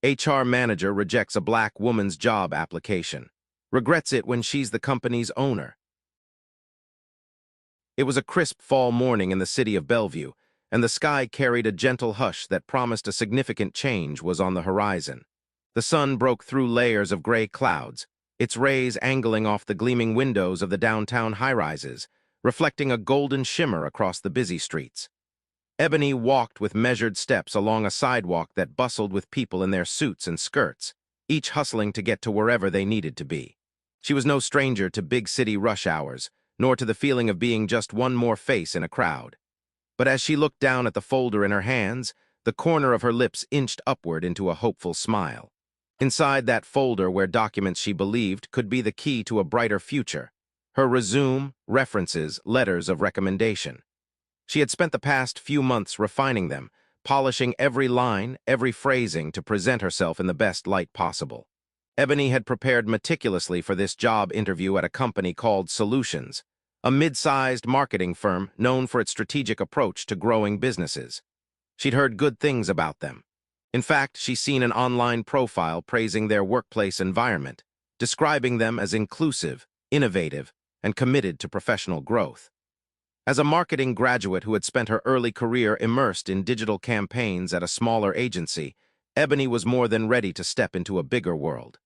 HR manager rejects a black woman's job application. Regrets it when she's the company's owner. It was a crisp fall morning in the city of Bellevue, and the sky carried a gentle hush that promised a significant change was on the horizon. The sun broke through layers of gray clouds, its rays angling off the gleaming windows of the downtown high-rises, reflecting a golden shimmer across the busy streets. Ebony walked with measured steps along a sidewalk that bustled with people in their suits and skirts, each hustling to get to wherever they needed to be. She was no stranger to big city rush hours, nor to the feeling of being just one more face in a crowd. But as she looked down at the folder in her hands, the corner of her lips inched upward into a hopeful smile. Inside that folder were documents she believed could be the key to a brighter future. Her resume, references, letters of recommendation. She had spent the past few months refining them, polishing every line, every phrasing to present herself in the best light possible. Ebony had prepared meticulously for this job interview at a company called Solutions, a mid-sized marketing firm known for its strategic approach to growing businesses. She'd heard good things about them. In fact, she'd seen an online profile praising their workplace environment, describing them as inclusive, innovative, and committed to professional growth. As a marketing graduate who had spent her early career immersed in digital campaigns at a smaller agency, Ebony was more than ready to step into a bigger world.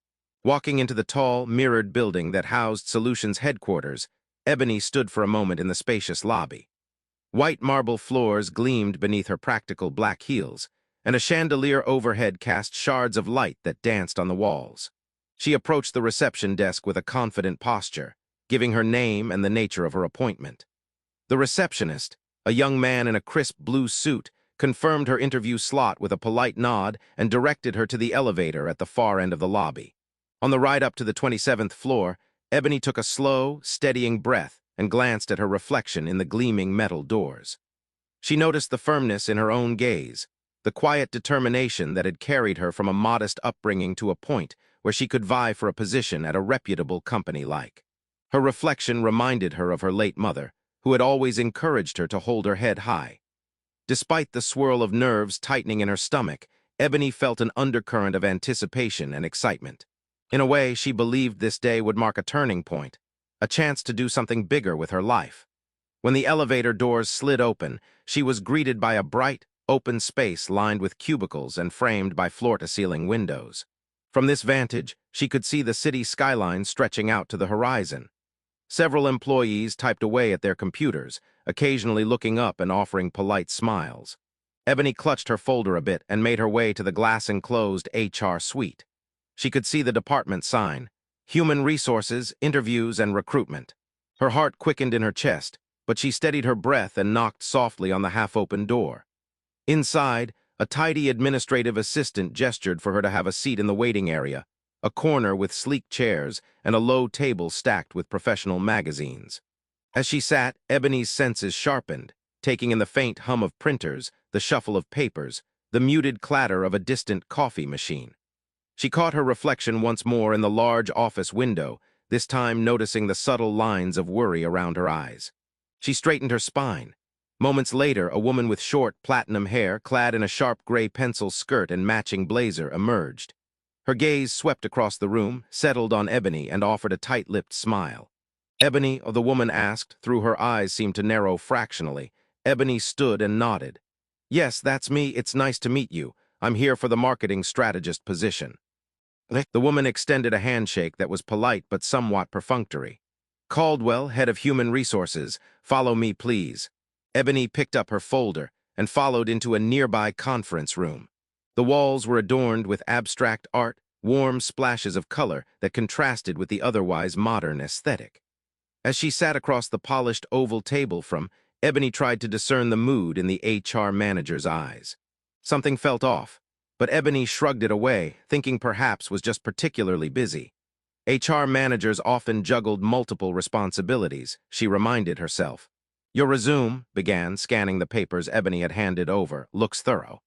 Walking into the tall, mirrored building that housed Solutions headquarters, Ebony stood for a moment in the spacious lobby. White marble floors gleamed beneath her practical black heels, and a chandelier overhead cast shards of light that danced on the walls. She approached the reception desk with a confident posture, giving her name and the nature of her appointment. The receptionist, a young man in a crisp blue suit, confirmed her interview slot with a polite nod and directed her to the elevator at the far end of the lobby. On the ride up to the 27th floor, Ebony took a slow, steadying breath and glanced at her reflection in the gleaming metal doors. She noticed the firmness in her own gaze, the quiet determination that had carried her from a modest upbringing to a point where she could vie for a position at a reputable company like. Her reflection reminded her of her late mother, who had always encouraged her to hold her head high. Despite the swirl of nerves tightening in her stomach, Ebony felt an undercurrent of anticipation and excitement. In a way, she believed this day would mark a turning point, a chance to do something bigger with her life. When the elevator doors slid open, she was greeted by a bright, open space lined with cubicles and framed by floor-to-ceiling windows. From this vantage, she could see the city skyline stretching out to the horizon. Several employees typed away at their computers, occasionally looking up and offering polite smiles. Ebony clutched her folder a bit and made her way to the glass-enclosed HR suite. She could see the department sign, Human Resources, Interviews, and Recruitment. Her heart quickened in her chest, but she steadied her breath and knocked softly on the half-open door. Inside, a tidy administrative assistant gestured for her to have a seat in the waiting area, a corner with sleek chairs and a low table stacked with professional magazines. As she sat, Ebony's senses sharpened, taking in the faint hum of printers, the shuffle of papers, the muted clatter of a distant coffee machine. She caught her reflection once more in the large office window, this time noticing the subtle lines of worry around her eyes. She straightened her spine. Moments later, a woman with short, platinum hair, clad in a sharp gray pencil skirt and matching blazer, emerged. Her gaze swept across the room, settled on Ebony, and offered a tight-lipped smile. Ebony, the woman asked, though her eyes seemed to narrow fractionally. Ebony stood and nodded. "Yes, that's me. It's nice to meet you. I'm here for the marketing strategist position." The woman extended a handshake that was polite but somewhat perfunctory. "Caldwell, head of human resources. Follow me, please." Ebony picked up her folder and followed into a nearby conference room. The walls were adorned with abstract art, warm splashes of color that contrasted with the otherwise modern aesthetic. As she sat across the polished oval table from, Ebony tried to discern the mood in the HR manager's eyes. Something felt off, but Ebony shrugged it away, thinking perhaps was just particularly busy. HR managers often juggled multiple responsibilities, she reminded herself. "Your resume," began, scanning the papers Ebony had handed over, "looks thorough."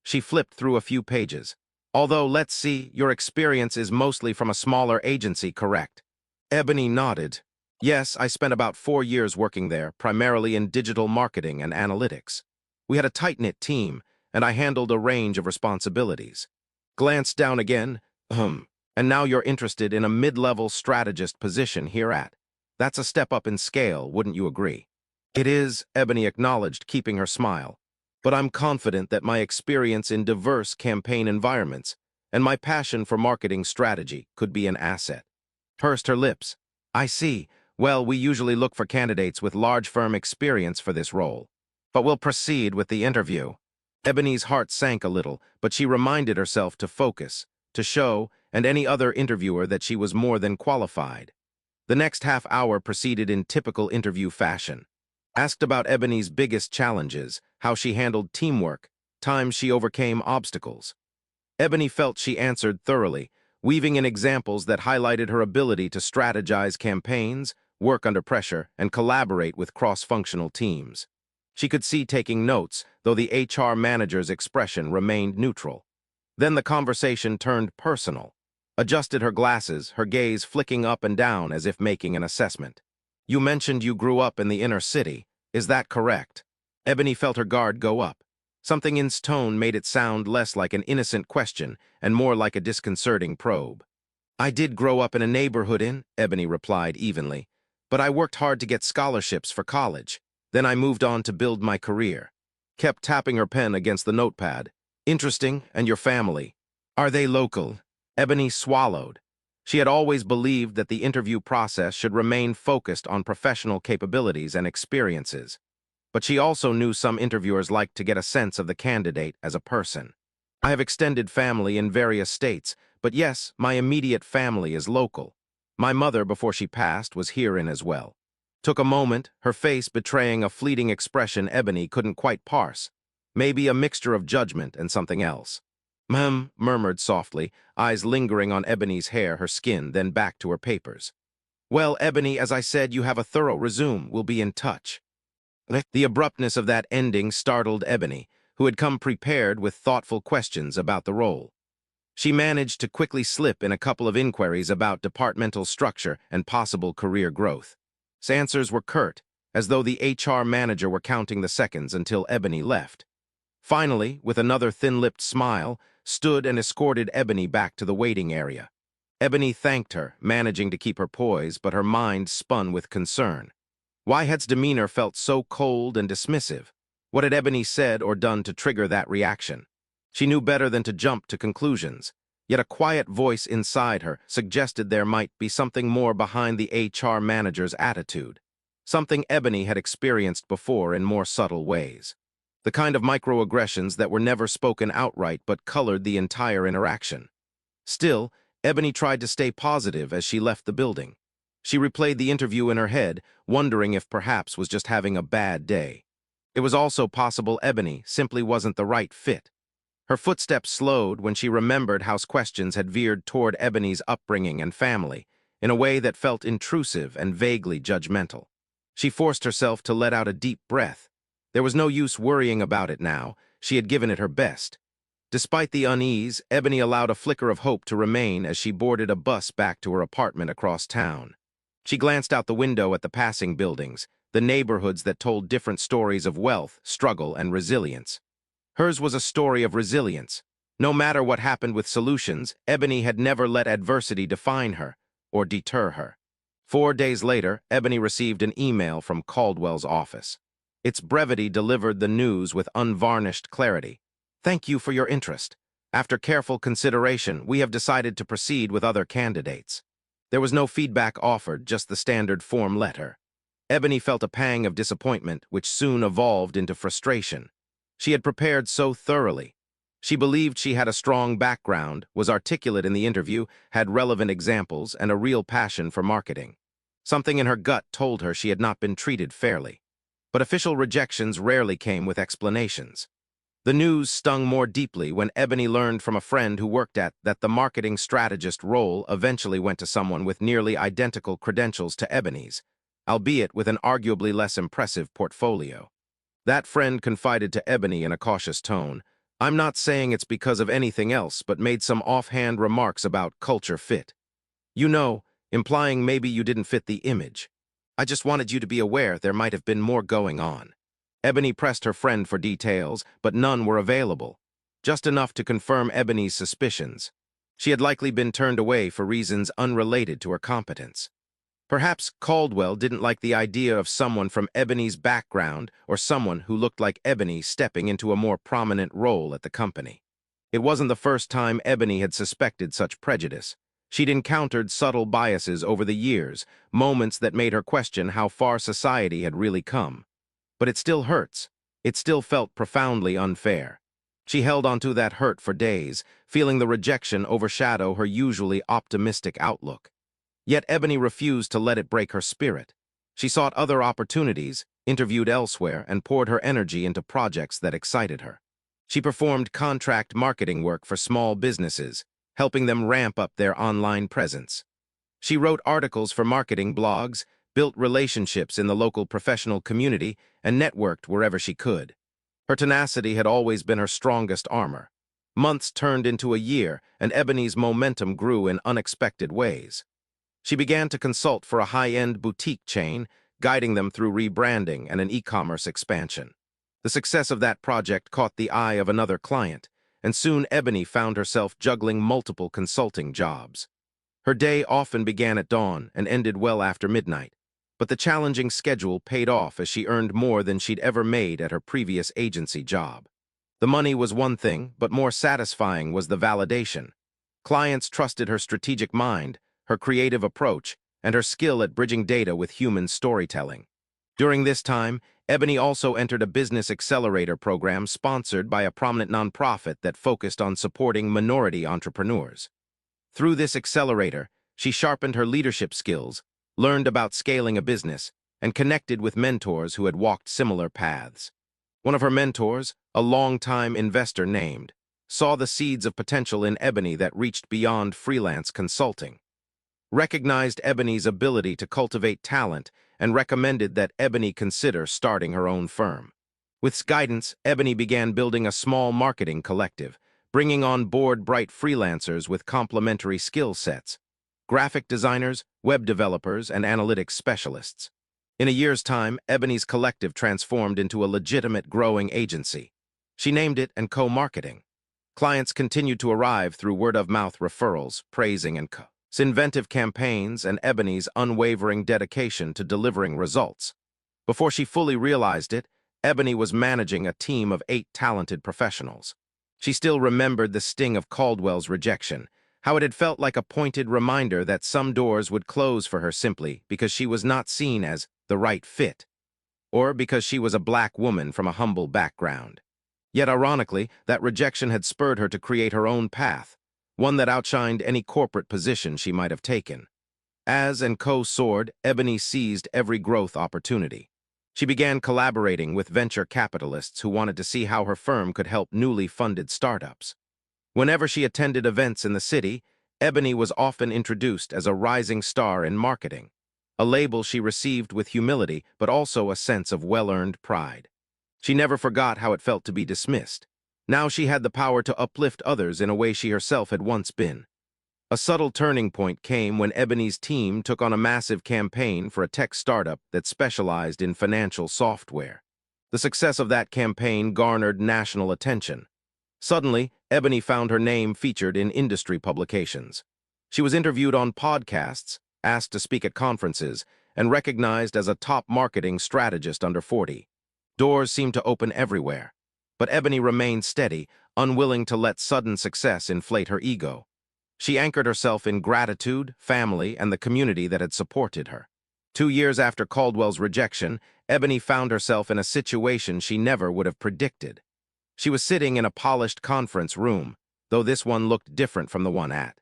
She flipped through a few pages. "Although, let's see, your experience is mostly from a smaller agency, correct?" Ebony nodded. "Yes, I spent about 4 years working there, primarily in digital marketing and analytics. We had a tight-knit team, and I handled a range of responsibilities. Glanced down again. And now you're interested in a mid-level strategist position here at. That's a step up in scale, wouldn't you agree? It is, Ebony acknowledged, keeping her smile. But I'm confident that my experience in diverse campaign environments and my passion for marketing strategy could be an asset. Pursed her lips. I see. Well, we usually look for candidates with large firm experience for this role. But we'll proceed with the interview. Ebony's heart sank a little, but she reminded herself to focus, to show, and any other interviewer that she was more than qualified. The next half hour proceeded in typical interview fashion. Asked about Ebony's biggest challenges, how she handled teamwork, times she overcame obstacles. Ebony felt she answered thoroughly, weaving in examples that highlighted her ability to strategize campaigns, work under pressure, and collaborate with cross-functional teams. She could see taking notes, though the HR manager's expression remained neutral. Then the conversation turned personal. Adjusted her glasses, her gaze flicking up and down as if making an assessment. You mentioned you grew up in the inner city. Is that correct? Ebony felt her guard go up. Something in his tone made it sound less like an innocent question and more like a disconcerting probe. I did grow up in a neighborhood, Ebony replied evenly, but I worked hard to get scholarships for college. Then I moved on to build my career. Kept tapping her pen against the notepad. Interesting, and your family? Are they local? Ebony swallowed. She had always believed that the interview process should remain focused on professional capabilities and experiences. But she also knew some interviewers liked to get a sense of the candidate as a person. I have extended family in various states, but yes, my immediate family is local. My mother, before she passed, was herein as well. Took a moment, her face betraying a fleeting expression Ebony couldn't quite parse. Maybe a mixture of judgment and something else. Murmured softly, eyes lingering on Ebony's hair, her skin, then back to her papers. Well, Ebony, as I said, you have a thorough resume. We'll be in touch. The abruptness of that ending startled Ebony, who had come prepared with thoughtful questions about the role. She managed to quickly slip in a couple of inquiries about departmental structure and possible career growth. His answers were curt, as though the HR manager were counting the seconds until Ebony left. Finally, with another thin-lipped smile, stood and escorted Ebony back to the waiting area. Ebony thanked her, managing to keep her poise, but her mind spun with concern. Wyatt's demeanor felt so cold and dismissive. What had Ebony said or done to trigger that reaction? She knew better than to jump to conclusions, yet a quiet voice inside her suggested there might be something more behind the HR manager's attitude, something Ebony had experienced before in more subtle ways. The kind of microaggressions that were never spoken outright but colored the entire interaction. Still, Ebony tried to stay positive as she left the building. She replayed the interview in her head, wondering if perhaps was just having a bad day. It was also possible Ebony simply wasn't the right fit. Her footsteps slowed when she remembered how questions had veered toward Ebony's upbringing and family, in a way that felt intrusive and vaguely judgmental. She forced herself to let out a deep breath. There was no use worrying about it now. She had given it her best. Despite the unease, Ebony allowed a flicker of hope to remain as she boarded a bus back to her apartment across town. She glanced out the window at the passing buildings, the neighborhoods that told different stories of wealth, struggle, and resilience. Hers was a story of resilience. No matter what happened with solutions, Ebony had never let adversity define her or deter her. 4 days later, Ebony received an email from Caldwell's office. Its brevity delivered the news with unvarnished clarity. Thank you for your interest. After careful consideration, we have decided to proceed with other candidates. There was no feedback offered, just the standard form letter. Ebony felt a pang of disappointment, which soon evolved into frustration. She had prepared so thoroughly. She believed she had a strong background, was articulate in the interview, had relevant examples, and a real passion for marketing. Something in her gut told her she had not been treated fairly. But official rejections rarely came with explanations. The news stung more deeply when Ebony learned from a friend who worked at that the marketing strategist role eventually went to someone with nearly identical credentials to Ebony's, albeit with an arguably less impressive portfolio. That friend confided to Ebony in a cautious tone, I'm not saying it's because of anything else, but made some offhand remarks about culture fit. You know, implying maybe you didn't fit the image. I just wanted you to be aware there might have been more going on. Ebony pressed her friend for details, but none were available. just enough to confirm Ebony's suspicions. She had likely been turned away for reasons unrelated to her competence. Perhaps Caldwell didn't like the idea of someone from Ebony's background or someone who looked like Ebony stepping into a more prominent role at the company. It wasn't the first time Ebony had suspected such prejudice. She'd encountered subtle biases over the years, moments that made her question how far society had really come. But it still hurts. It still felt profoundly unfair. She held onto that hurt for days, feeling the rejection overshadow her usually optimistic outlook. Yet Ebony refused to let it break her spirit. She sought other opportunities, interviewed elsewhere, and poured her energy into projects that excited her. She performed contract marketing work for small businesses, helping them ramp up their online presence. She wrote articles for marketing blogs, built relationships in the local professional community, and networked wherever she could. Her tenacity had always been her strongest armor. Months turned into a year, and Ebony's momentum grew in unexpected ways. She began to consult for a high-end boutique chain, guiding them through rebranding and an e-commerce expansion. The success of that project caught the eye of another client, and soon Ebony found herself juggling multiple consulting jobs. Her day often began at dawn and ended well after midnight, but the challenging schedule paid off as she earned more than she'd ever made at her previous agency job. The money was one thing, but more satisfying was the validation. Clients trusted her strategic mind, her creative approach, and her skill at bridging data with human storytelling. During this time, Ebony also entered a business accelerator program sponsored by a prominent nonprofit that focused on supporting minority entrepreneurs. Through this accelerator, she sharpened her leadership skills, learned about scaling a business, and connected with mentors who had walked similar paths. One of her mentors, a longtime investor named, saw the seeds of potential in Ebony that reached beyond freelance consulting. Recognized Ebony's ability to cultivate talent and recommended that Ebony consider starting her own firm. With guidance, Ebony began building a small marketing collective, bringing on board bright freelancers with complementary skill sets: graphic designers, web developers, and analytics specialists. In a year's time, Ebony's collective transformed into a legitimate growing agency. She named it "and Marketing." Clients continued to arrive through word-of-mouth referrals, praising its inventive campaigns and Ebony's unwavering dedication to delivering results. Before she fully realized it, Ebony was managing a team of 8 talented professionals. She still remembered the sting of Caldwell's rejection, how it had felt like a pointed reminder that some doors would close for her simply because she was not seen as the right fit, or because she was a black woman from a humble background. Yet ironically, that rejection had spurred her to create her own path, one that outshined any corporate position she might have taken. As soared, Ebony seized every growth opportunity. She began collaborating with venture capitalists who wanted to see how her firm could help newly funded startups. Whenever she attended events in the city, Ebony was often introduced as a rising star in marketing, a label she received with humility but also a sense of well-earned pride. She never forgot how it felt to be dismissed. Now she had the power to uplift others in a way she herself had once been. A subtle turning point came when Ebony's team took on a massive campaign for a tech startup that specialized in financial software. The success of that campaign garnered national attention. Suddenly, Ebony found her name featured in industry publications. She was interviewed on podcasts, asked to speak at conferences, and recognized as a top marketing strategist under 40. Doors seemed to open everywhere. But Ebony remained steady, unwilling to let sudden success inflate her ego. She anchored herself in gratitude, family, and the community that had supported her. 2 years after Caldwell's rejection, Ebony found herself in a situation she never would have predicted. She was sitting in a polished conference room, though this one looked different from the one at.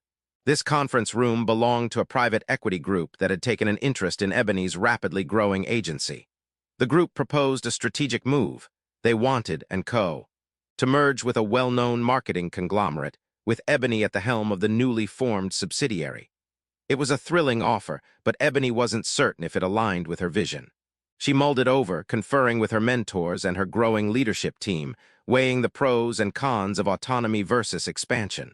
This conference room belonged to a private equity group that had taken an interest in Ebony's rapidly growing agency. The group proposed a strategic move. They wanted to merge with a well-known marketing conglomerate, with Ebony at the helm of the newly formed subsidiary. It was a thrilling offer, but Ebony wasn't certain if it aligned with her vision. She mulled it over, conferring with her mentors and her growing leadership team, weighing the pros and cons of autonomy versus expansion.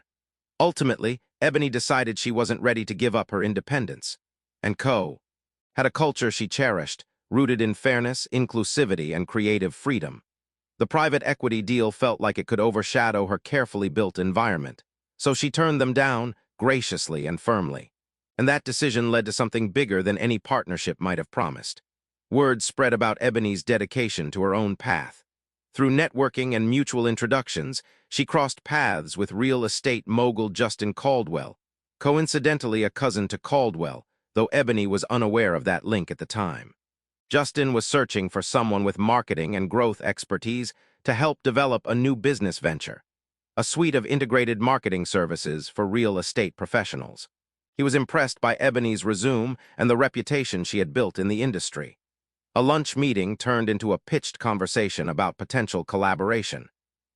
Ultimately, Ebony decided she wasn't ready to give up her independence. Had a culture she cherished, rooted in fairness, inclusivity, and creative freedom. The private equity deal felt like it could overshadow her carefully built environment, so she turned them down graciously and firmly. And that decision led to something bigger than any partnership might have promised. Word spread about Ebony's dedication to her own path. Through networking and mutual introductions, she crossed paths with real estate mogul Justin Caldwell, coincidentally a cousin to Caldwell, though Ebony was unaware of that link at the time. Justin was searching for someone with marketing and growth expertise to help develop a new business venture, a suite of integrated marketing services for real estate professionals. He was impressed by Ebony's resume and the reputation she had built in the industry. A lunch meeting turned into a pitched conversation about potential collaboration.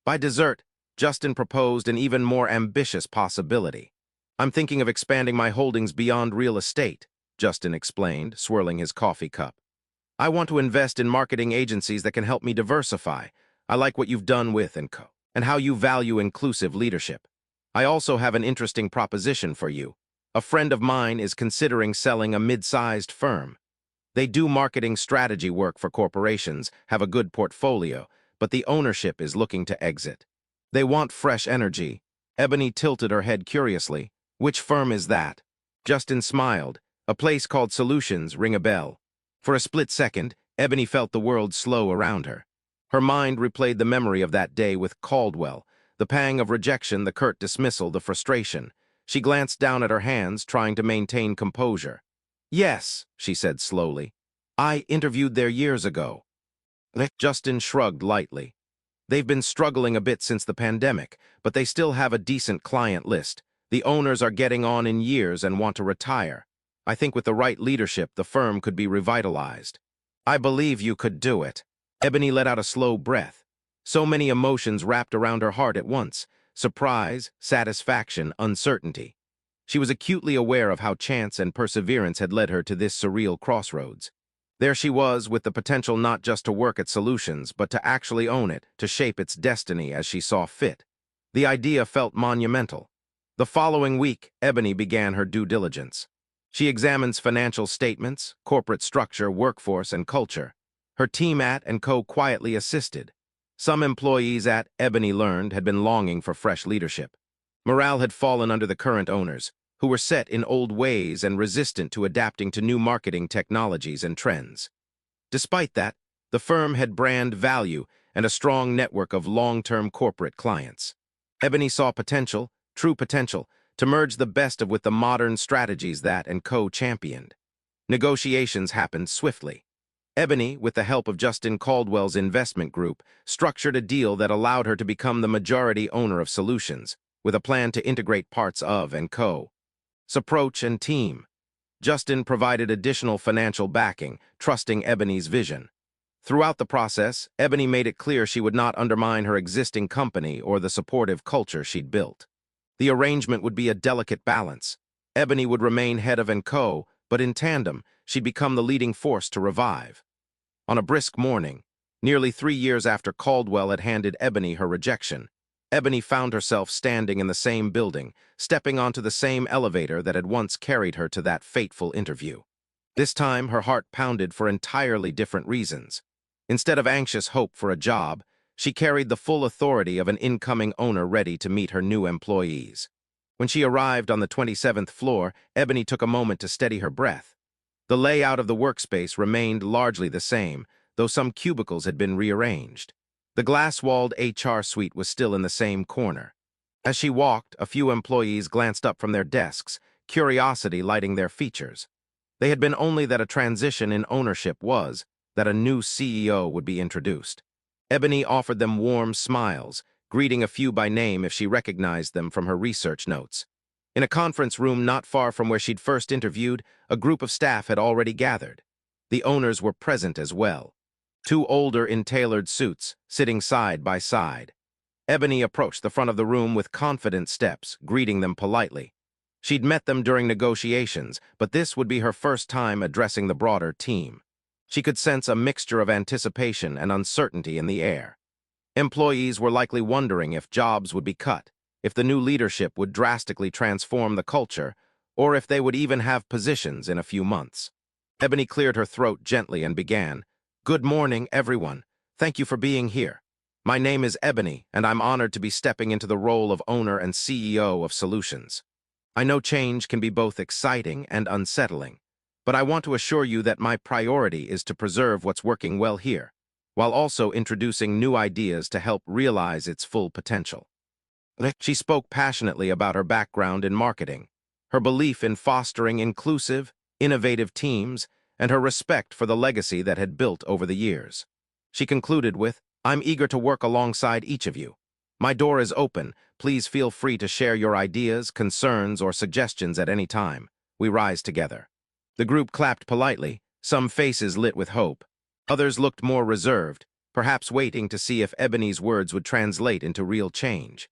By dessert, Justin proposed an even more ambitious possibility. "I'm thinking of expanding my holdings beyond real estate," Justin explained, swirling his coffee cup. "I want to invest in marketing agencies that can help me diversify. I like what you've done with & Co. and how you value inclusive leadership. I also have an interesting proposition for you. A friend of mine is considering selling a mid-sized firm. They do marketing strategy work for corporations, have a good portfolio, but the ownership is looking to exit. They want fresh energy." Ebony tilted her head curiously. "Which firm is that?" Justin smiled. "A place called Solutions, ring a bell." For a split second, Ebony felt the world slow around her. Her mind replayed the memory of that day with Caldwell, the pang of rejection, the curt dismissal, the frustration. She glanced down at her hands, trying to maintain composure. "Yes," she said slowly. "I interviewed there years ago." Justin shrugged lightly. "They've been struggling a bit since the pandemic, but they still have a decent client list. The owners are getting on in years and want to retire. I think with the right leadership, the firm could be revitalized." "I believe you could do it." Ebony let out a slow breath. So many emotions wrapped around her heart at once: surprise, satisfaction, uncertainty. She was acutely aware of how chance and perseverance had led her to this surreal crossroads. There she was, with the potential not just to work at Solutions, but to actually own it, to shape its destiny as she saw fit. The idea felt monumental. The following week, Ebony began her due diligence. She examines financial statements, corporate structure, workforce, and culture. Her team at & Co. quietly assisted. Some employees at, Ebony learned, had been longing for fresh leadership. Morale had fallen under the current owners, who were set in old ways and resistant to adapting to new marketing technologies and trends. Despite that, the firm had brand value and a strong network of long-term corporate clients. Ebony saw potential, true potential, to merge the best of with the modern strategies that & Co. championed. Negotiations happened swiftly. Ebony, with the help of Justin Caldwell's investment group, structured a deal that allowed her to become the majority owner of Solutions, with a plan to integrate parts of & Co. Approach and team. Justin provided additional financial backing, trusting Ebony's vision. Throughout the process, Ebony made it clear she would not undermine her existing company or the supportive culture she'd built. The arrangement would be a delicate balance. Ebony would remain head of & Co., but in tandem, she'd become the leading force to revive. On a brisk morning, nearly 3 years after Caldwell had handed Ebony her rejection, Ebony found herself standing in the same building, stepping onto the same elevator that had once carried her to that fateful interview. This time, her heart pounded for entirely different reasons. Instead of anxious hope for a job, she carried the full authority of an incoming owner ready to meet her new employees. When she arrived on the 27th floor, Ebony took a moment to steady her breath. The layout of the workspace remained largely the same, though some cubicles had been rearranged. The glass-walled HR suite was still in the same corner. As she walked, a few employees glanced up from their desks, curiosity lighting their features. They had been only that a transition in ownership was, that a new CEO would be introduced. Ebony offered them warm smiles, greeting a few by name if she recognized them from her research notes. In a conference room not far from where she'd first interviewed, a group of staff had already gathered. The owners were present as well. 2 older in tailored suits, sitting side by side. Ebony approached the front of the room with confident steps, greeting them politely. She'd met them during negotiations, but this would be her first time addressing the broader team. She could sense a mixture of anticipation and uncertainty in the air. Employees were likely wondering if jobs would be cut, if the new leadership would drastically transform the culture, or if they would even have positions in a few months. Ebony cleared her throat gently and began, "Good morning, everyone. Thank you for being here. My name is Ebony, and I'm honored to be stepping into the role of owner and CEO of Solutions. I know change can be both exciting and unsettling, but I want to assure you that my priority is to preserve what's working well here, while also introducing new ideas to help realize its full potential. She spoke passionately about her background in marketing, her belief in fostering inclusive, innovative teams, and her respect for the legacy that had built over the years. She concluded with, "I'm eager to work alongside each of you. My door is open. Please feel free to share your ideas, concerns, or suggestions at any time. We rise together." The group clapped politely, some faces lit with hope. Others looked more reserved, perhaps waiting to see if Ebony's words would translate into real change.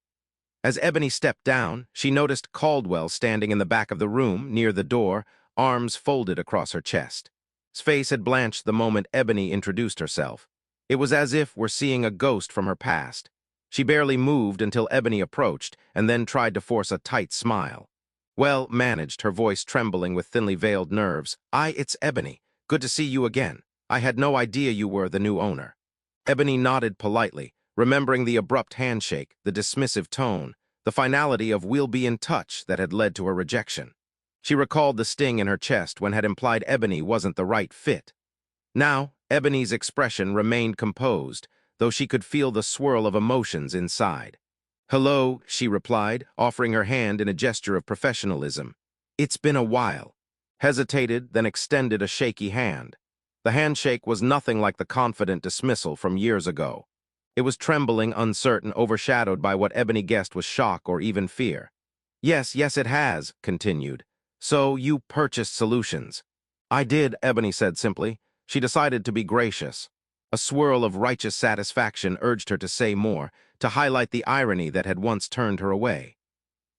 As Ebony stepped down, she noticed Caldwell standing in the back of the room, near the door, arms folded across her chest. His face had blanched the moment Ebony introduced herself. It was as if we're seeing a ghost from her past. She barely moved until Ebony approached, and then tried to force a tight smile. "Well managed," her voice trembling with thinly veiled nerves. It's Ebony. Good to see you again. I had no idea you were the new owner." Ebony nodded politely, remembering the abrupt handshake, the dismissive tone, the finality of "we'll be in touch" that had led to her rejection. She recalled the sting in her chest when had implied Ebony wasn't the right fit. Now, Ebony's expression remained composed, though she could feel the swirl of emotions inside. "Hello," she replied, offering her hand in a gesture of professionalism. "It's been a while." Hesitated, then extended a shaky hand. The handshake was nothing like the confident dismissal from years ago. It was trembling, uncertain, overshadowed by what Ebony guessed was shock or even fear. Yes, it has," continued. "So, you purchased Solutions." "I did," Ebony said simply. She decided to be gracious. A swirl of righteous satisfaction urged her to say more, to highlight the irony that had once turned her away.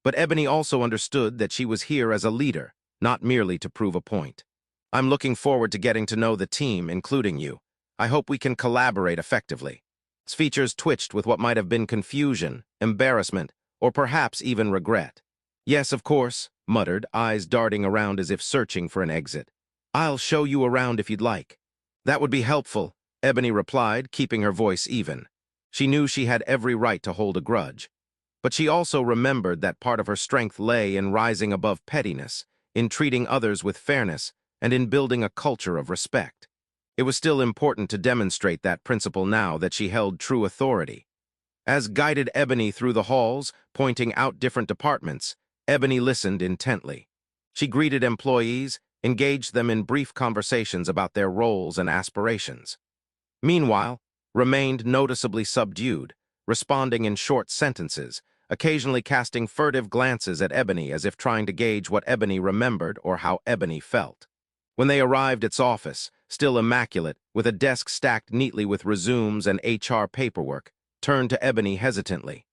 But Ebony also understood that she was here as a leader, not merely to prove a point. "I'm looking forward to getting to know the team, including you. I hope we can collaborate effectively." His features twitched with what might have been confusion, embarrassment, or perhaps even regret. "Yes, of course," muttered, eyes darting around as if searching for an exit. "I'll show you around if you'd like." "That would be helpful," Ebony replied, keeping her voice even. She knew she had every right to hold a grudge. But she also remembered that part of her strength lay in rising above pettiness, in treating others with fairness, and in building a culture of respect. It was still important to demonstrate that principle now that she held true authority. As guided Ebony through the halls, pointing out different departments, Ebony listened intently. She greeted employees, engaged them in brief conversations about their roles and aspirations. Meanwhile, remained noticeably subdued, responding in short sentences, occasionally casting furtive glances at Ebony as if trying to gauge what Ebony remembered or how Ebony felt. When they arrived at its office, still immaculate, with a desk stacked neatly with resumes and HR paperwork, turned to Ebony hesitantly.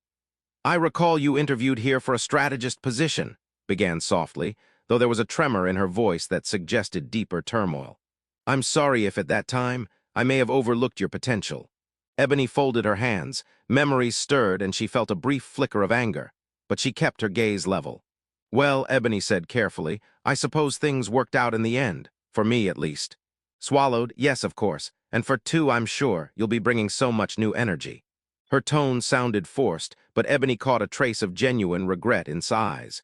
"I recall you interviewed here for a strategist position," began softly, though there was a tremor in her voice that suggested deeper turmoil. "I'm sorry if at that time I may have overlooked your potential." Ebony folded her hands, memories stirred, and she felt a brief flicker of anger, but she kept her gaze level. "Well," Ebony said carefully, "I suppose things worked out in the end, for me at least." Swallowed, "Yes, of course, and for two, I'm sure, you'll be bringing so much new energy." Her tone sounded forced, but Ebony caught a trace of genuine regret in his eyes.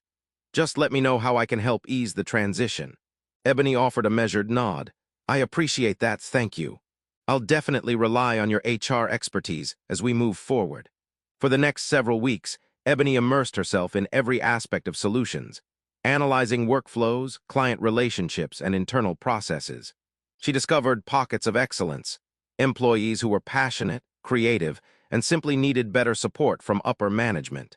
"Just let me know how I can help ease the transition." Ebony offered a measured nod. "I appreciate that, thank you. I'll definitely rely on your HR expertise as we move forward." For the next several weeks, Ebony immersed herself in every aspect of Solutions, analyzing workflows, client relationships, and internal processes. She discovered pockets of excellence, employees who were passionate, creative, and simply needed better support from upper management.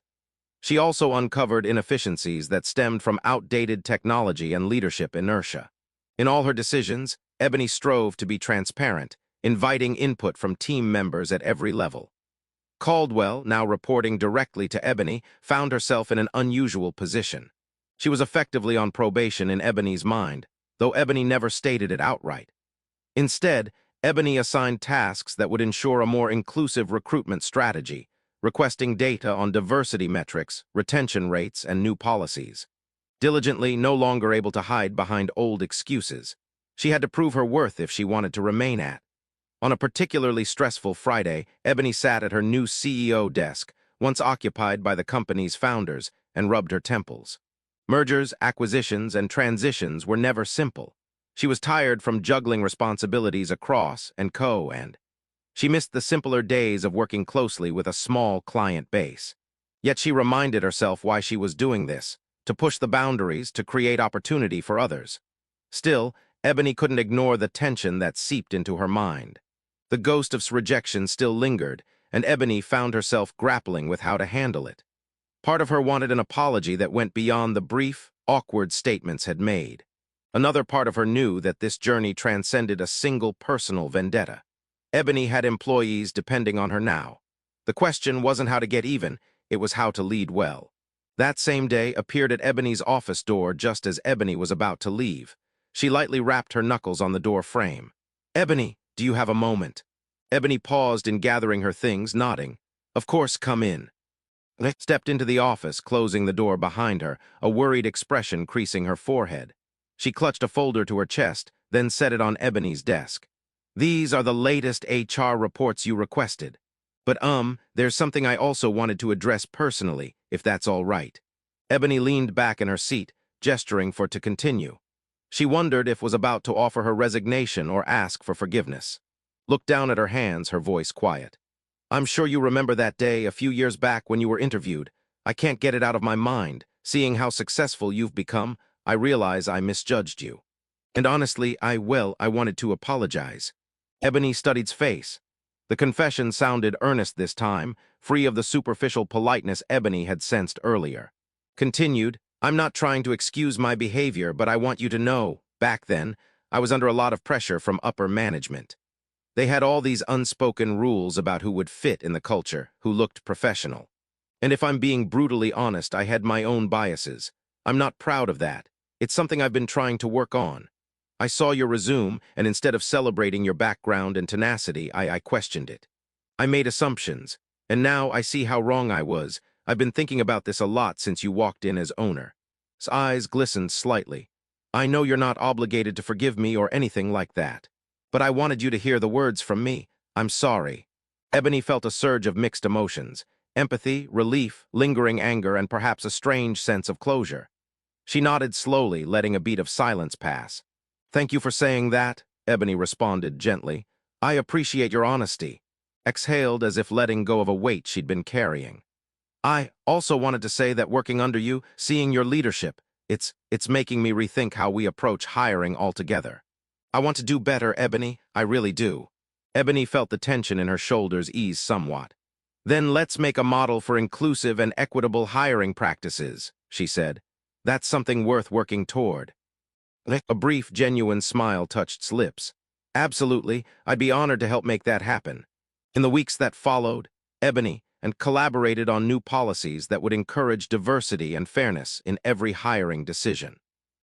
She also uncovered inefficiencies that stemmed from outdated technology and leadership inertia. In all her decisions, Ebony strove to be transparent, inviting input from team members at every level. Caldwell, now reporting directly to Ebony, found herself in an unusual position. She was effectively on probation in Ebony's mind, though Ebony never stated it outright. Instead, Ebony assigned tasks that would ensure a more inclusive recruitment strategy, requesting data on diversity metrics, retention rates, and new policies. Diligently, no longer able to hide behind old excuses, she had to prove her worth if she wanted to remain at On a particularly stressful Friday, Ebony sat at her new CEO desk, once occupied by the company's founders, and rubbed her temples. Mergers, acquisitions, and transitions were never simple. She was tired from juggling responsibilities across and she missed the simpler days of working closely with a small client base. Yet she reminded herself why she was doing this, to push the boundaries, to create opportunity for others. Still, Ebony couldn't ignore the tension that seeped into her mind. The ghost of rejection still lingered, and Ebony found herself grappling with how to handle it. Part of her wanted an apology that went beyond the brief, awkward statements had made. Another part of her knew that this journey transcended a single personal vendetta. Ebony had employees depending on her now. The question wasn't how to get even, it was how to lead well. That same day appeared at Ebony's office door just as Ebony was about to leave. She lightly rapped her knuckles on the door frame. "Ebony, do you have a moment?" Ebony paused in gathering her things, nodding. "Of course, come in." Stepped into the office, closing the door behind her, a worried expression creasing her forehead. She clutched a folder to her chest, then set it on Ebony's desk. "These are the latest HR reports you requested. But there's something I also wanted to address personally, if that's all right." Ebony leaned back in her seat, gesturing for to continue. She wondered if was about to offer her resignation or ask for forgiveness. Looked down at her hands, her voice quiet. "I'm sure you remember that day a few years back when you were interviewed. I can't get it out of my mind. Seeing how successful you've become, I realize I misjudged you. And honestly, I wanted to apologize." Ebony studied's face. The confession sounded earnest this time, free of the superficial politeness Ebony had sensed earlier. Continued, "I'm not trying to excuse my behavior, but I want you to know, back then, I was under a lot of pressure from upper management. They had all these unspoken rules about who would fit in the culture, who looked professional. And if I'm being brutally honest, I had my own biases. I'm not proud of that. It's something I've been trying to work on. I saw your resume, and instead of celebrating your background and tenacity, I questioned it. I made assumptions, and now I see how wrong I was. I've been thinking about this a lot since you walked in as owner." His eyes glistened slightly. "I know you're not obligated to forgive me or anything like that. But I wanted you to hear the words from me. I'm sorry." Ebony felt a surge of mixed emotions: empathy, relief, lingering anger, and perhaps a strange sense of closure. She nodded slowly, letting a beat of silence pass. "Thank you for saying that," Ebony responded gently. "I appreciate your honesty." Exhaled as if letting go of a weight she'd been carrying. "I also wanted to say that working under you, seeing your leadership, it's making me rethink how we approach hiring altogether. I want to do better, Ebony, I really do." Ebony felt the tension in her shoulders ease somewhat. "Then let's make a model for inclusive and equitable hiring practices," she said. "That's something worth working toward." A brief, genuine smile touched lips. "Absolutely, I'd be honored to help make that happen." In the weeks that followed, Ebony and collaborated on new policies that would encourage diversity and fairness in every hiring decision.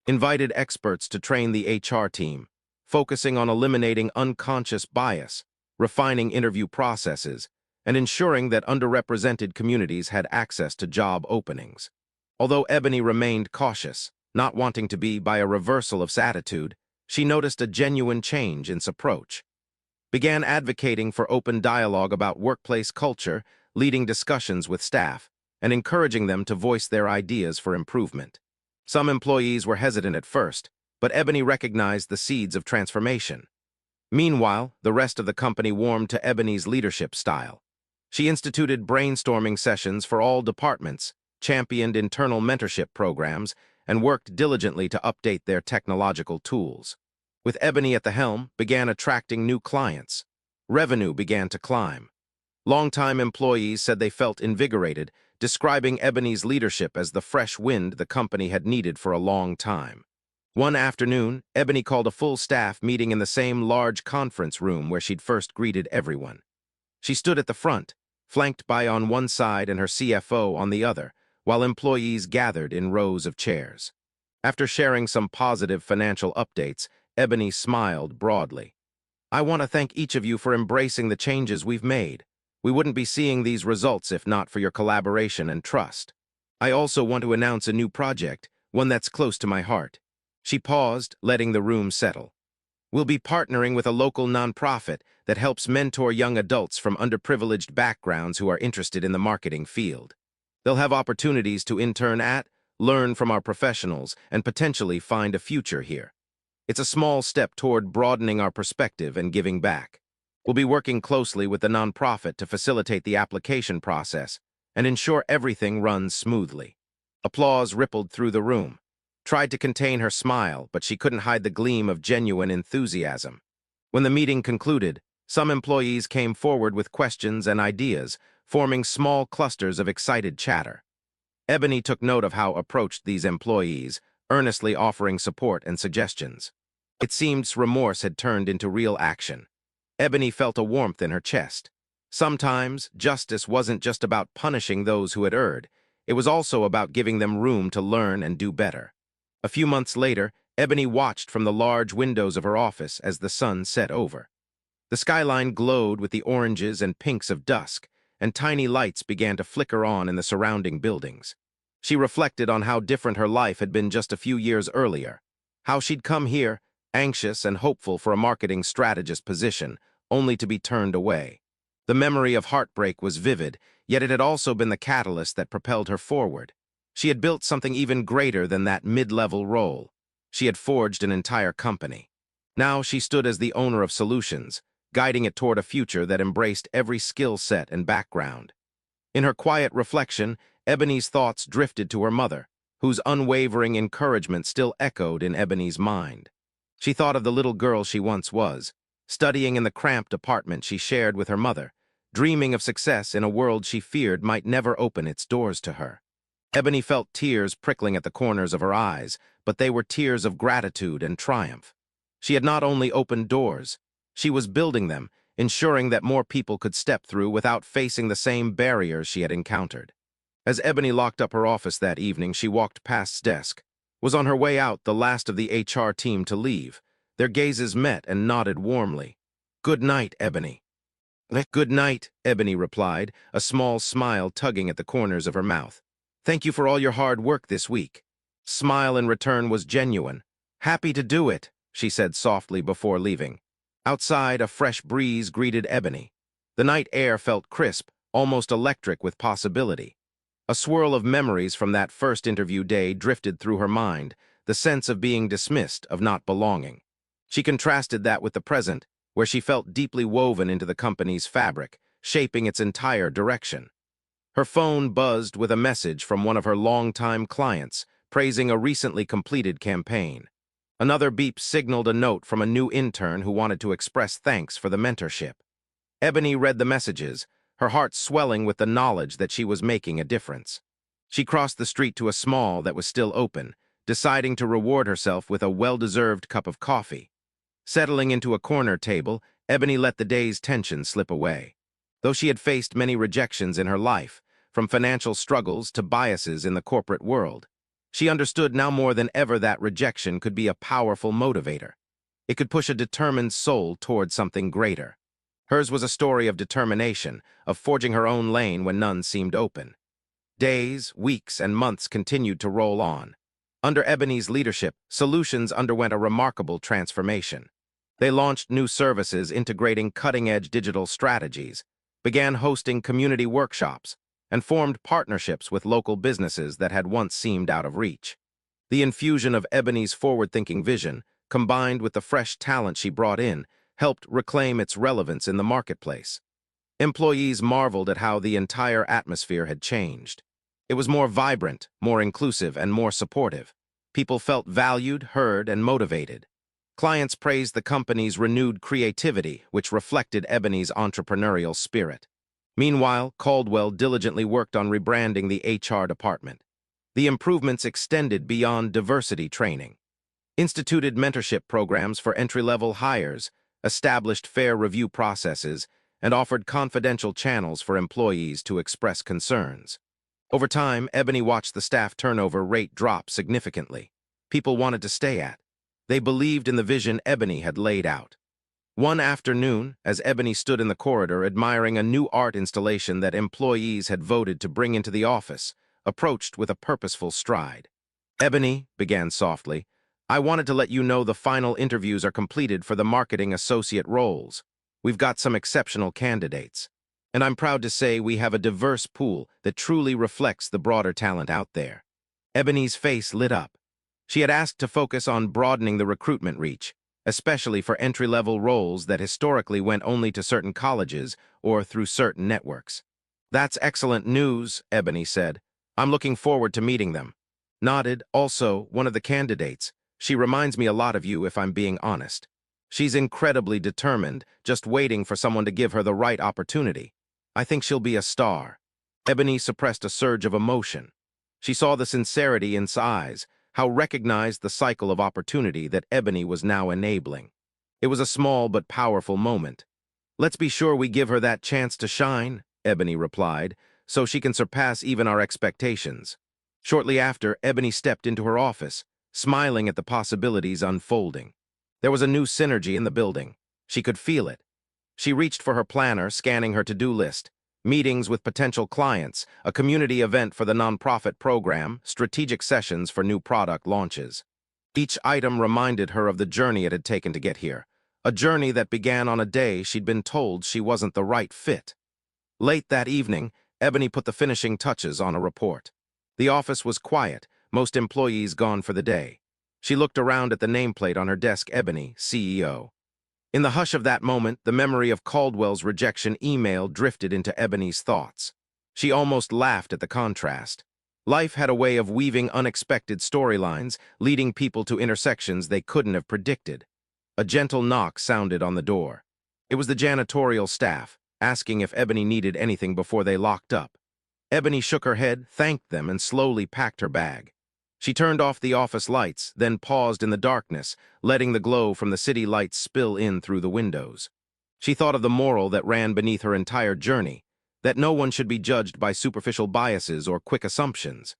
Invited experts to train the HR team, focusing on eliminating unconscious bias, refining interview processes, and ensuring that underrepresented communities had access to job openings. Although Ebony remained cautious, not wanting to be by a reversal of attitude, she noticed a genuine change in approach. Began advocating for open dialogue about workplace culture, leading discussions with staff, and encouraging them to voice their ideas for improvement. Some employees were hesitant at first, but Ebony recognized the seeds of transformation. Meanwhile, the rest of the company warmed to Ebony's leadership style. She instituted brainstorming sessions for all departments, championed internal mentorship programs, and worked diligently to update their technological tools. With Ebony at the helm, began attracting new clients. Revenue began to climb. Longtime employees said they felt invigorated, describing Ebony's leadership as the fresh wind the company had needed for a long time. One afternoon, Ebony called a full staff meeting in the same large conference room where she'd first greeted everyone. She stood at the front, flanked by on one side and her CFO on the other, while employees gathered in rows of chairs. After sharing some positive financial updates, Ebony smiled broadly. "I want to thank each of you for embracing the changes we've made. We wouldn't be seeing these results if not for your collaboration and trust. I also want to announce a new project, one that's close to my heart." She paused, letting the room settle. We'll be partnering with a local nonprofit that helps mentor young adults from underprivileged backgrounds who are interested in the marketing field. They'll have opportunities to intern at, learn from our professionals, and potentially find a future here. It's a small step toward broadening our perspective and giving back. We'll be working closely with the nonprofit to facilitate the application process and ensure everything runs smoothly. Applause rippled through the room. Tried to contain her smile, but she couldn't hide the gleam of genuine enthusiasm. When the meeting concluded, some employees came forward with questions and ideas, forming small clusters of excited chatter. Ebony took note of how approached these employees, earnestly offering support and suggestions. It seemed remorse had turned into real action. Ebony felt a warmth in her chest. Sometimes, justice wasn't just about punishing those who had erred. It was also about giving them room to learn and do better. A few months later, Ebony watched from the large windows of her office as the sun set over. The skyline glowed with the oranges and pinks of dusk, and tiny lights began to flicker on in the surrounding buildings. She reflected on how different her life had been just a few years earlier, how she'd come here, anxious and hopeful for a marketing strategist position, only to be turned away. The memory of heartbreak was vivid, yet it had also been the catalyst that propelled her forward. She had built something even greater than that mid-level role. She had forged an entire company. Now she stood as the owner of solutions, guiding it toward a future that embraced every skill set and background. In her quiet reflection, Ebony's thoughts drifted to her mother, whose unwavering encouragement still echoed in Ebony's mind. She thought of the little girl she once was, studying in the cramped apartment she shared with her mother, dreaming of success in a world she feared might never open its doors to her. Ebony felt tears prickling at the corners of her eyes, but they were tears of gratitude and triumph. She had not only opened doors, she was building them, ensuring that more people could step through without facing the same barriers she had encountered. As Ebony locked up her office that evening, she walked past desk. Was on her way out, the last of the HR team to leave. Their gazes met and nodded warmly. "Good night, Ebony." "Good night," Ebony replied, a small smile tugging at the corners of her mouth. "Thank you for all your hard work this week." Smile in return was genuine. "Happy to do it," she said softly before leaving. Outside, a fresh breeze greeted Ebony. The night air felt crisp, almost electric with possibility. A swirl of memories from that first interview day drifted through her mind, the sense of being dismissed, of not belonging. She contrasted that with the present, where she felt deeply woven into the company's fabric, shaping its entire direction. Her phone buzzed with a message from one of her longtime clients, praising a recently completed campaign. Another beep signaled a note from a new intern who wanted to express thanks for the mentorship. Ebony read the messages, her heart swelling with the knowledge that she was making a difference. She crossed the street to a small that was still open, deciding to reward herself with a well-deserved cup of coffee. Settling into a corner table, Ebony let the day's tension slip away. Though she had faced many rejections in her life, from financial struggles to biases in the corporate world, she understood now more than ever that rejection could be a powerful motivator. It could push a determined soul toward something greater. Hers was a story of determination, of forging her own lane when none seemed open. Days, weeks, and months continued to roll on. Under Ebony's leadership, Solutions underwent a remarkable transformation. They launched new services integrating cutting-edge digital strategies, began hosting community workshops, and formed partnerships with local businesses that had once seemed out of reach. The infusion of Ebony's forward-thinking vision, combined with the fresh talent she brought in, helped reclaim its relevance in the marketplace. Employees marveled at how the entire atmosphere had changed. It was more vibrant, more inclusive, and more supportive. People felt valued, heard, and motivated. Clients praised the company's renewed creativity, which reflected Ebony's entrepreneurial spirit. Meanwhile, Caldwell diligently worked on rebranding the HR department. The improvements extended beyond diversity training, instituted mentorship programs for entry-level hires, established fair review processes, and offered confidential channels for employees to express concerns. Over time, Ebony watched the staff turnover rate drop significantly. People wanted to stay at. They believed in the vision Ebony had laid out. One afternoon, as Ebony stood in the corridor admiring a new art installation that employees had voted to bring into the office, approached with a purposeful stride. "Ebony," began softly, I wanted to let you know the final interviews are completed for the marketing associate roles. We've got some exceptional candidates. And I'm proud to say we have a diverse pool that truly reflects the broader talent out there. Ebony's face lit up. She had asked to focus on broadening the recruitment reach, especially for entry-level roles that historically went only to certain colleges or through certain networks. That's excellent news, Ebony said. I'm looking forward to meeting them. Nodded, also, one of the candidates. She reminds me a lot of you, if I'm being honest. She's incredibly determined, just waiting for someone to give her the right opportunity. I think she'll be a star. Ebony suppressed a surge of emotion. She saw the sincerity in his eyes, how recognized the cycle of opportunity that Ebony was now enabling. It was a small but powerful moment. Let's be sure we give her that chance to shine, Ebony replied, so she can surpass even our expectations. Shortly after, Ebony stepped into her office, smiling at the possibilities unfolding. There was a new synergy in the building. She could feel it. She reached for her planner, scanning her to-do list. Meetings with potential clients, a community event for the nonprofit program, strategic sessions for new product launches. Each item reminded her of the journey it had taken to get here, a journey that began on a day she'd been told she wasn't the right fit. Late that evening, Ebony put the finishing touches on a report. The office was quiet, most employees gone for the day. She looked around at the nameplate on her desk, Ebony, CEO. In the hush of that moment, the memory of Caldwell's rejection email drifted into Ebony's thoughts. She almost laughed at the contrast. Life had a way of weaving unexpected storylines, leading people to intersections they couldn't have predicted. A gentle knock sounded on the door. It was the janitorial staff, asking if Ebony needed anything before they locked up. Ebony shook her head, thanked them, and slowly packed her bag. She turned off the office lights, then paused in the darkness, letting the glow from the city lights spill in through the windows. She thought of the moral that ran beneath her entire journey, that no one should be judged by superficial biases or quick assumptions.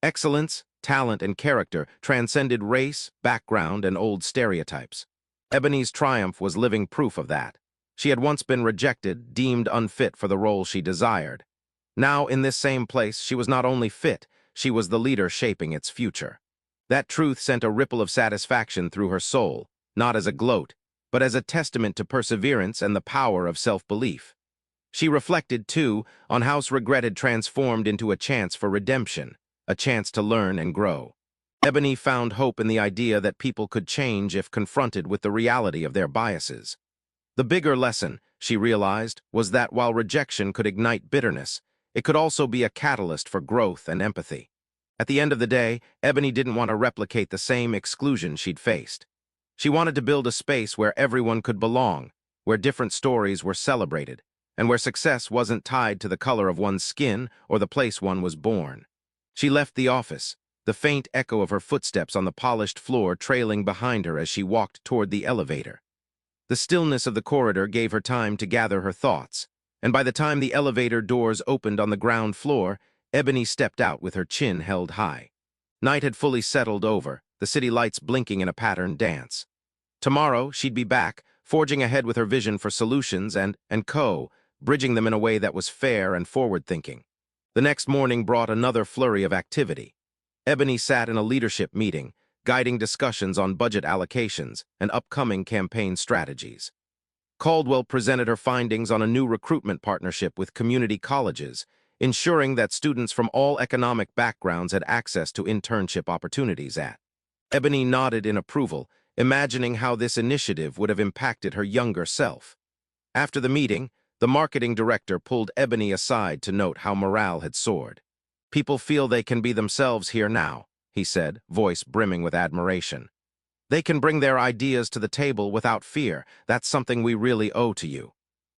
Excellence, talent, and character transcended race, background, and old stereotypes. Ebony's triumph was living proof of that. She had once been rejected, deemed unfit for the role she desired. Now, in this same place, she was not only fit, she was the leader shaping its future. That truth sent a ripple of satisfaction through her soul, not as a gloat, but as a testament to perseverance and the power of self-belief. She reflected, too, on how regret had transformed into a chance for redemption, a chance to learn and grow. Ebony found hope in the idea that people could change if confronted with the reality of their biases. The bigger lesson, she realized, was that while rejection could ignite bitterness, it could also be a catalyst for growth and empathy. At the end of the day, Ebony didn't want to replicate the same exclusion she'd faced. She wanted to build a space where everyone could belong, where different stories were celebrated, and where success wasn't tied to the color of one's skin or the place one was born. She left the office, the faint echo of her footsteps on the polished floor trailing behind her as she walked toward the elevator. The stillness of the corridor gave her time to gather her thoughts, and by the time the elevator doors opened on the ground floor, Ebony stepped out with her chin held high. Night had fully settled over, the city lights blinking in a patterned dance. Tomorrow, she'd be back, forging ahead with her vision for solutions and bridging them in a way that was fair and forward-thinking. The next morning brought another flurry of activity. Ebony sat in a leadership meeting, guiding discussions on budget allocations and upcoming campaign strategies. Caldwell presented her findings on a new recruitment partnership with community colleges, ensuring that students from all economic backgrounds had access to internship opportunities at. Ebony nodded in approval, imagining how this initiative would have impacted her younger self. After the meeting, the marketing director pulled Ebony aside to note how morale had soared. "People feel they can be themselves here now," he said, voice brimming with admiration. "They can bring their ideas to the table without fear. That's something we really owe to you."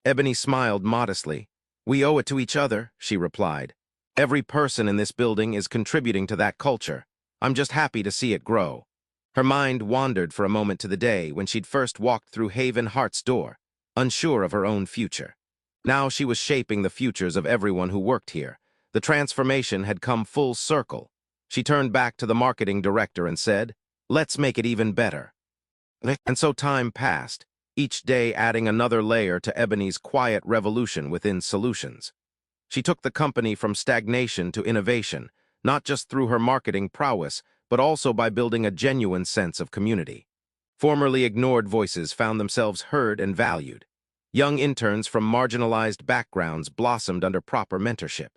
Ebony smiled modestly. "We owe it to each other," she replied. "Every person in this building is contributing to that culture. I'm just happy to see it grow." Her mind wandered for a moment to the day when she'd first walked through Haven Hart's door, unsure of her own future. Now she was shaping the futures of everyone who worked here. The transformation had come full circle. She turned back to the marketing director and said, "Let's make it even better." And so time passed, each day adding another layer to Ebony's quiet revolution within solutions. She took the company from stagnation to innovation, not just through her marketing prowess, but also by building a genuine sense of community. Formerly ignored voices found themselves heard and valued. Young interns from marginalized backgrounds blossomed under proper mentorship.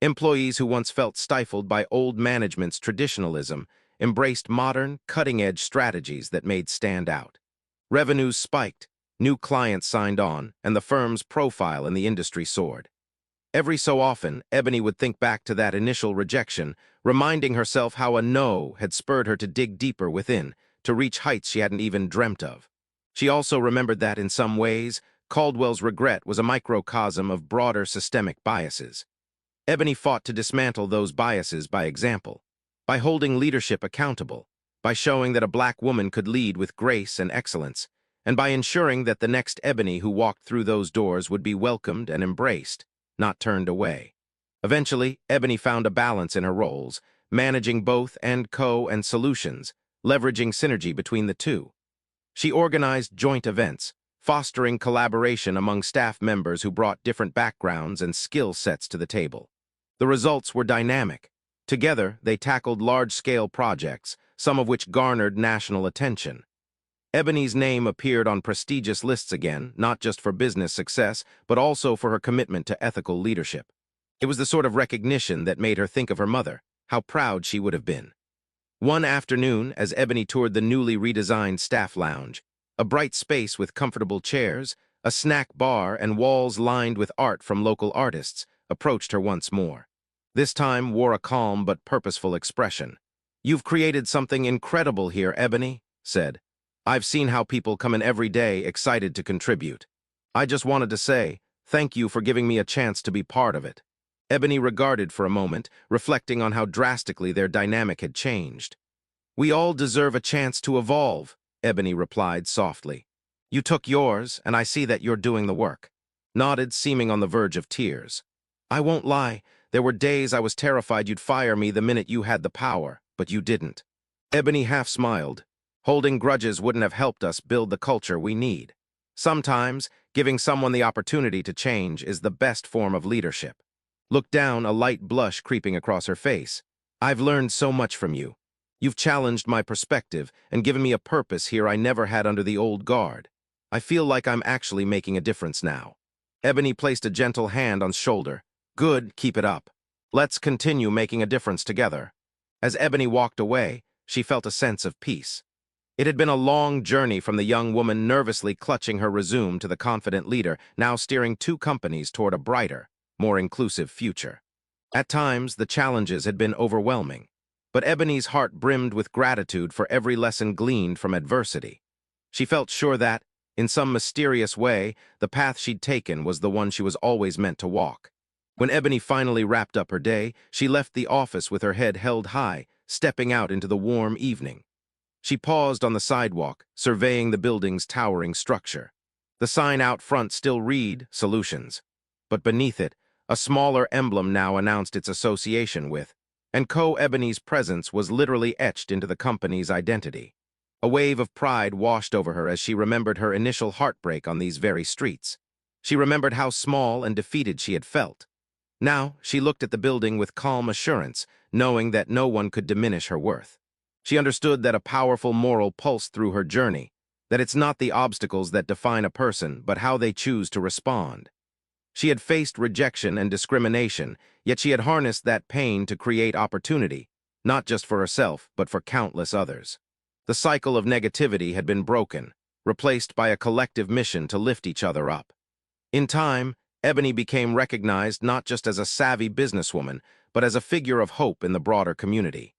Employees who once felt stifled by old management's traditionalism embraced modern, cutting-edge strategies that made stand out. Revenues spiked, new clients signed on, and the firm's profile in the industry soared. Every so often, Ebony would think back to that initial rejection, reminding herself how a no had spurred her to dig deeper within, to reach heights she hadn't even dreamt of. She also remembered that, in some ways, Caldwell's regret was a microcosm of broader systemic biases. Ebony fought to dismantle those biases by example, by holding leadership accountable, by showing that a black woman could lead with grace and excellence, and by ensuring that the next Ebony who walked through those doors would be welcomed and embraced, not turned away. Eventually, Ebony found a balance in her roles, managing both and solutions, leveraging synergy between the two. She organized joint events, fostering collaboration among staff members who brought different backgrounds and skill sets to the table. The results were dynamic. Together, they tackled large-scale projects, some of which garnered national attention. Ebony's name appeared on prestigious lists again, not just for business success, but also for her commitment to ethical leadership. It was the sort of recognition that made her think of her mother, how proud she would have been. One afternoon, as Ebony toured the newly redesigned staff lounge, a bright space with comfortable chairs, a snack bar, and walls lined with art from local artists, approached her once more. This time wore a calm but purposeful expression. "You've created something incredible here, Ebony," said. "I've seen how people come in every day excited to contribute. I just wanted to say, thank you for giving me a chance to be part of it." Ebony regarded for a moment, reflecting on how drastically their dynamic had changed. "We all deserve a chance to evolve," Ebony replied softly. "You took yours, and I see that you're doing the work." Nodded, seeming on the verge of tears. "I won't lie, there were days I was terrified you'd fire me the minute you had the power, but you didn't." Ebony half smiled. "Holding grudges wouldn't have helped us build the culture we need. Sometimes, giving someone the opportunity to change is the best form of leadership." Looked down, a light blush creeping across her face. "I've learned so much from you. You've challenged my perspective and given me a purpose here I never had under the old guard. I feel like I'm actually making a difference now." Ebony placed a gentle hand on his shoulder. "Good, keep it up. Let's continue making a difference together." As Ebony walked away, she felt a sense of peace. It had been a long journey from the young woman nervously clutching her resume to the confident leader, now steering two companies toward a brighter, more inclusive future. At times, the challenges had been overwhelming, but Ebony's heart brimmed with gratitude for every lesson gleaned from adversity. She felt sure that, in some mysterious way, the path she'd taken was the one she was always meant to walk. When Ebony finally wrapped up her day, she left the office with her head held high, stepping out into the warm evening. She paused on the sidewalk, surveying the building's towering structure. The sign out front still read, "Solutions," but beneath it, a smaller emblem now announced its association with, and Ebony's presence was literally etched into the company's identity. A wave of pride washed over her as she remembered her initial heartbreak on these very streets. She remembered how small and defeated she had felt. Now, she looked at the building with calm assurance, knowing that no one could diminish her worth. She understood that a powerful moral pulsed through her journey, that it's not the obstacles that define a person, but how they choose to respond. She had faced rejection and discrimination, yet she had harnessed that pain to create opportunity, not just for herself, but for countless others. The cycle of negativity had been broken, replaced by a collective mission to lift each other up. In time, Ebony became recognized not just as a savvy businesswoman, but as a figure of hope in the broader community.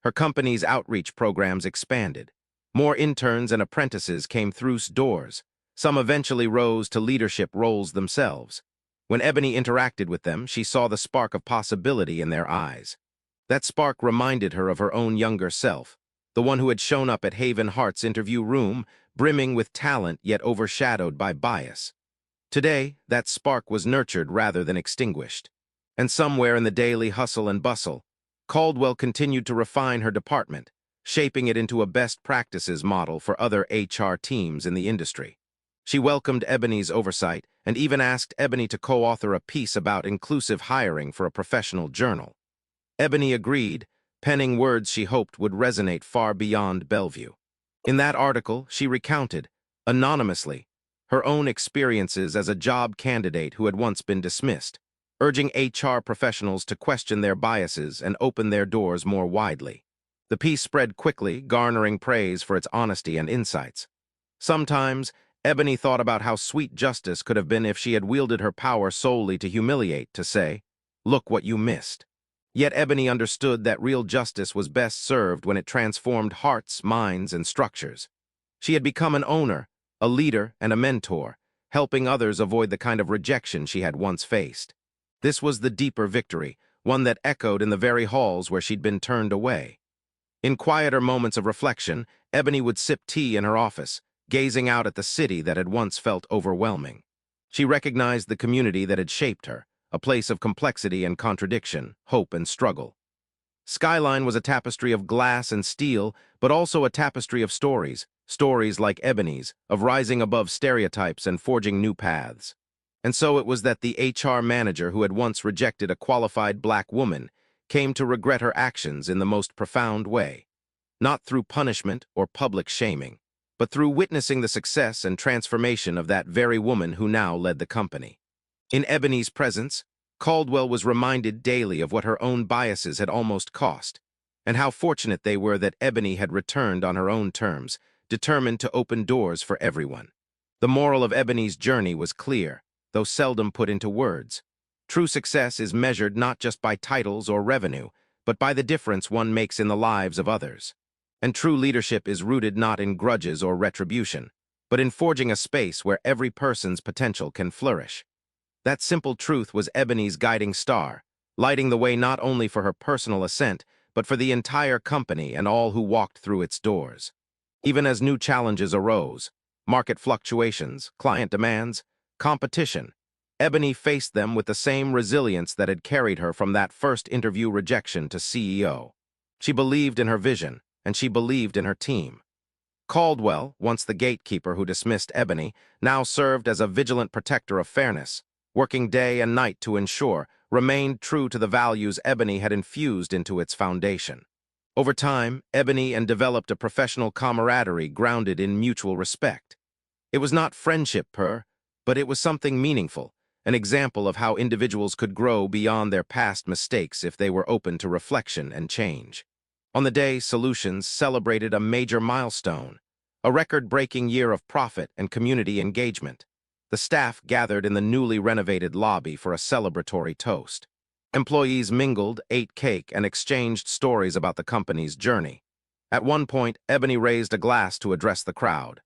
Her company's outreach programs expanded. More interns and apprentices came through doors. Some eventually rose to leadership roles themselves. When Ebony interacted with them, she saw the spark of possibility in their eyes. That spark reminded her of her own younger self, the one who had shown up at Haven Hart's interview room, brimming with talent yet overshadowed by bias. Today, that spark was nurtured rather than extinguished. And somewhere in the daily hustle and bustle, Caldwell continued to refine her department, shaping it into a best practices model for other HR teams in the industry. She welcomed Ebony's oversight and even asked Ebony to co-author a piece about inclusive hiring for a professional journal. Ebony agreed, penning words she hoped would resonate far beyond Bellevue. In that article, she recounted, anonymously, her own experiences as a job candidate who had once been dismissed, urging HR professionals to question their biases and open their doors more widely. The piece spread quickly, garnering praise for its honesty and insights. Sometimes, Ebony thought about how sweet justice could have been if she had wielded her power solely to humiliate, to say, "Look what you missed." Yet Ebony understood that real justice was best served when it transformed hearts, minds, and structures. She had become an owner, a leader, and a mentor, helping others avoid the kind of rejection she had once faced. This was the deeper victory, one that echoed in the very halls where she'd been turned away. In quieter moments of reflection, Ebony would sip tea in her office, gazing out at the city that had once felt overwhelming. She recognized the community that had shaped her, a place of complexity and contradiction, hope and struggle. Skyline was a tapestry of glass and steel, but also a tapestry of stories, stories like Ebony's, of rising above stereotypes and forging new paths. And so it was that the HR manager who had once rejected a qualified black woman came to regret her actions in the most profound way, not through punishment or public shaming, but through witnessing the success and transformation of that very woman who now led the company. In Ebony's presence, Caldwell was reminded daily of what her own biases had almost cost, and how fortunate they were that Ebony had returned on her own terms, determined to open doors for everyone. The moral of Ebony's journey was clear, though seldom put into words. True success is measured not just by titles or revenue, but by the difference one makes in the lives of others. And true leadership is rooted not in grudges or retribution, but in forging a space where every person's potential can flourish. That simple truth was Ebony's guiding star, lighting the way not only for her personal ascent, but for the entire company and all who walked through its doors. Even as new challenges arose, market fluctuations, client demands, competition, Ebony faced them with the same resilience that had carried her from that first interview rejection to CEO. She believed in her vision, and she believed in her team. Caldwell, once the gatekeeper who dismissed Ebony, now served as a vigilant protector of fairness, working day and night to ensure, remained true to the values Ebony had infused into its foundation. Over time, Ebony and developed a professional camaraderie grounded in mutual respect. It was not friendship but it was something meaningful, an example of how individuals could grow beyond their past mistakes if they were open to reflection and change. On the day, Solutions celebrated a major milestone, a record-breaking year of profit and community engagement. The staff gathered in the newly renovated lobby for a celebratory toast. Employees mingled, ate cake, and exchanged stories about the company's journey. At one point, Ebony raised a glass to address the crowd.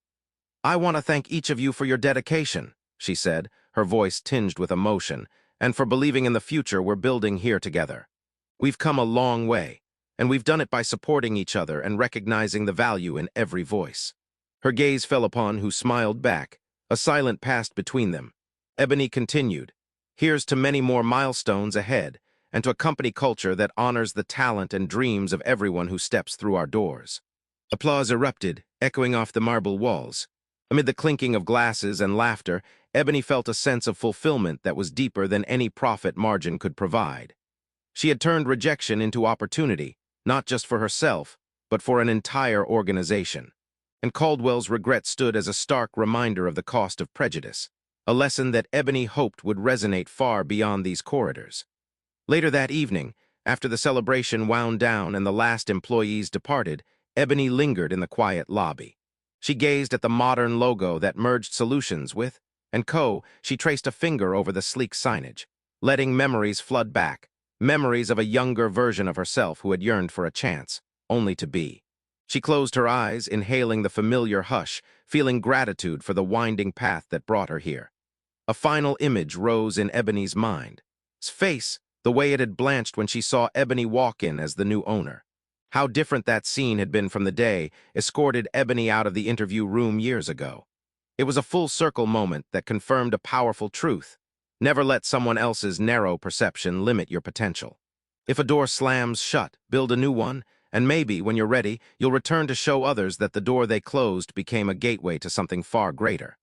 "I want to thank each of you for your dedication," she said, her voice tinged with emotion, "and for believing in the future we're building here together. We've come a long way, and we've done it by supporting each other and recognizing the value in every voice." Her gaze fell upon who smiled back. A silence passed between them. Ebony continued, "Here's to many more milestones ahead, and to a company culture that honors the talent and dreams of everyone who steps through our doors." Applause erupted, echoing off the marble walls. Amid the clinking of glasses and laughter, Ebony felt a sense of fulfillment that was deeper than any profit margin could provide. She had turned rejection into opportunity, not just for herself, but for an entire organization. And Caldwell's regret stood as a stark reminder of the cost of prejudice, a lesson that Ebony hoped would resonate far beyond these corridors. Later that evening, after the celebration wound down and the last employees departed, Ebony lingered in the quiet lobby. She gazed at the modern logo that merged Solutions with and Co. She traced a finger over the sleek signage, letting memories flood back, memories of a younger version of herself who had yearned for a chance, only to be. She closed her eyes, inhaling the familiar hush, feeling gratitude for the winding path that brought her here. A final image rose in Ebony's mind. His face, the way it had blanched when she saw Ebony walk in as the new owner. How different that scene had been from the day escorted Ebony out of the interview room years ago. It was a full-circle moment that confirmed a powerful truth. Never let someone else's narrow perception limit your potential. If a door slams shut, build a new one, and maybe, when you're ready, you'll return to show others that the door they closed became a gateway to something far greater.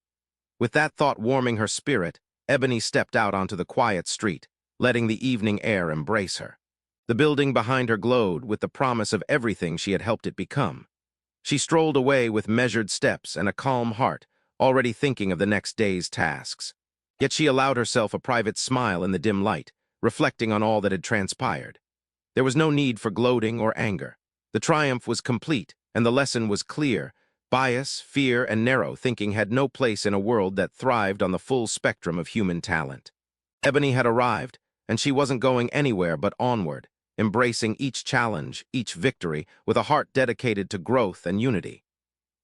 With that thought warming her spirit, Ebony stepped out onto the quiet street, letting the evening air embrace her. The building behind her glowed with the promise of everything she had helped it become. She strolled away with measured steps and a calm heart, already thinking of the next day's tasks. Yet she allowed herself a private smile in the dim light, reflecting on all that had transpired. There was no need for gloating or anger. The triumph was complete, and the lesson was clear. Bias, fear, and narrow thinking had no place in a world that thrived on the full spectrum of human talent. Ebony had arrived, and she wasn't going anywhere but onward, embracing each challenge, each victory, with a heart dedicated to growth and unity.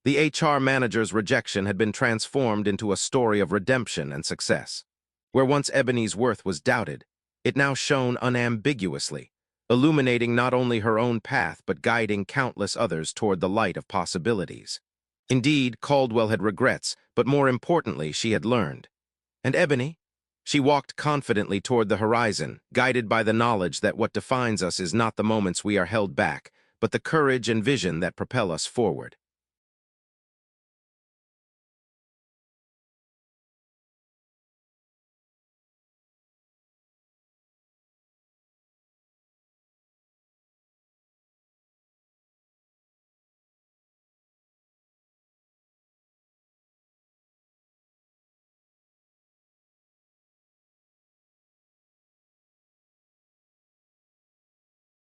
The HR manager's rejection had been transformed into a story of redemption and success. Where once Ebony's worth was doubted, it now shone unambiguously, illuminating not only her own path but guiding countless others toward the light of possibilities. Indeed, Caldwell had regrets, but more importantly, she had learned. And Ebony? She walked confidently toward the horizon, guided by the knowledge that what defines us is not the moments we are held back, but the courage and vision that propel us forward.